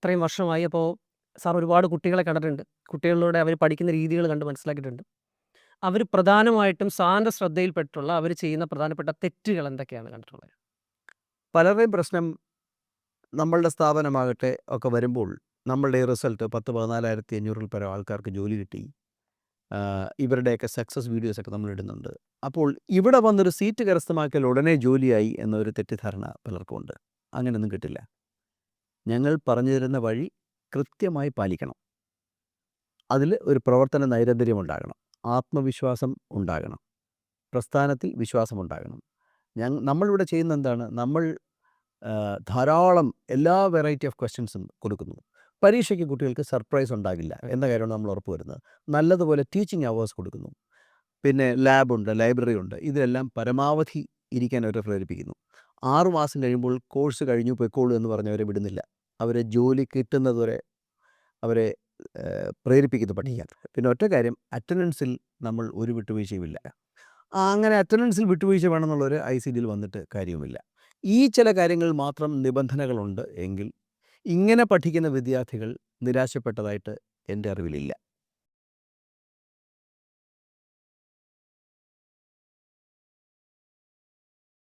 ഇത്രയും വർഷമായി. അപ്പോൾ സാർ ഒരുപാട് കുട്ടികളെ കണ്ടിട്ടുണ്ട്. കുട്ടികളിലൂടെ അവർ പഠിക്കുന്ന രീതികൾ കണ്ട് മനസ്സിലാക്കിയിട്ടുണ്ട്. അവർ പ്രധാനമായിട്ടും സാറിൻ്റെ ശ്രദ്ധയിൽപ്പെട്ടിട്ടുള്ള അവർ ചെയ്യുന്ന പ്രധാനപ്പെട്ട തെറ്റുകൾ എന്തൊക്കെയാണ് കണ്ടിട്ടുള്ളത്? പലരുടെയും പ്രശ്നം നമ്മളുടെ സ്ഥാപനമാകട്ടെ ഒക്കെ വരുമ്പോൾ നമ്മളുടെ ഈ റിസൾട്ട് 14,500 പരം ആൾക്കാർക്ക് ജോലി കിട്ടി. ഇവരുടെയൊക്കെ സക്സസ് വീഡിയോസൊക്കെ നമ്മൾ ഇടുന്നുണ്ട്. അപ്പോൾ ഇവിടെ വന്നൊരു സീറ്റ് കരസ്ഥമാക്കിയാൽ ഉടനെ ജോലിയായി എന്നൊരു തെറ്റിദ്ധാരണ പലർക്കുമുണ്ട്. അങ്ങനെയൊന്നും കിട്ടില്ല. ഞങ്ങൾ പറഞ്ഞു തരുന്ന വഴി കൃത്യമായി പാലിക്കണം. അതിൽ ഒരു പ്രവർത്തന നൈരന്തര്യം ഉണ്ടാകണം, ആത്മവിശ്വാസം ഉണ്ടാകണം, പ്രസ്ഥാനത്തിൽ വിശ്വാസമുണ്ടാകണം. നമ്മളിവിടെ ചെയ്യുന്ന എന്താണ്, നമ്മൾ ധാരാളം എല്ലാ വെറൈറ്റി ഓഫ് ക്വസ്റ്റ്യൻസും കൊടുക്കുന്നു. പരീക്ഷയ്ക്ക് കുട്ടികൾക്ക് സർപ്രൈസ് ഉണ്ടാകില്ല എന്ന കാര്യമാണ് നമ്മൾ ഉറപ്പ് വരുന്നത്. നല്ലതുപോലെ ടീച്ചിങ് അവേഴ്സ് കൊടുക്കുന്നു. പിന്നെ ലാബുണ്ട്, ലൈബ്രറി ഉണ്ട്. ഇതിലെല്ലാം പരമാവധി ഇരിക്കാൻ അവരെ പ്രേരിപ്പിക്കുന്നു. 6 മാസം കഴിയുമ്പോൾ കോഴ്സ് കഴിഞ്ഞു പൊയ്ക്കോളൂ എന്ന് പറഞ്ഞവരെ വിടുന്നില്ല. അവരെ ജോലി കിട്ടുന്നതുവരെ അവരെ പ്രേരിപ്പിക്കുന്നു പഠിക്കാൻ. പിന്നെ ഒറ്റ കാര്യം, അറ്റൻഡൻസിൽ നമ്മൾ ഒരു വിട്ടുവീഴ്ചയുമില്ല. അങ്ങനെ അറ്റൻഡൻസിൽ വിട്ടുവീഴ്ച വേണമെന്നുള്ളൊരു ICDയിൽ വന്നിട്ട് കാര്യവുമില്ല. ഈ ചില കാര്യങ്ങൾ മാത്രം നിബന്ധനകളുണ്ട് എങ്കിൽ ഇങ്ങനെ പഠിക്കുന്ന വിദ്യാർത്ഥികൾ നിരാശപ്പെട്ടതായിട്ട് എൻ്റെ അറിവിലില്ല.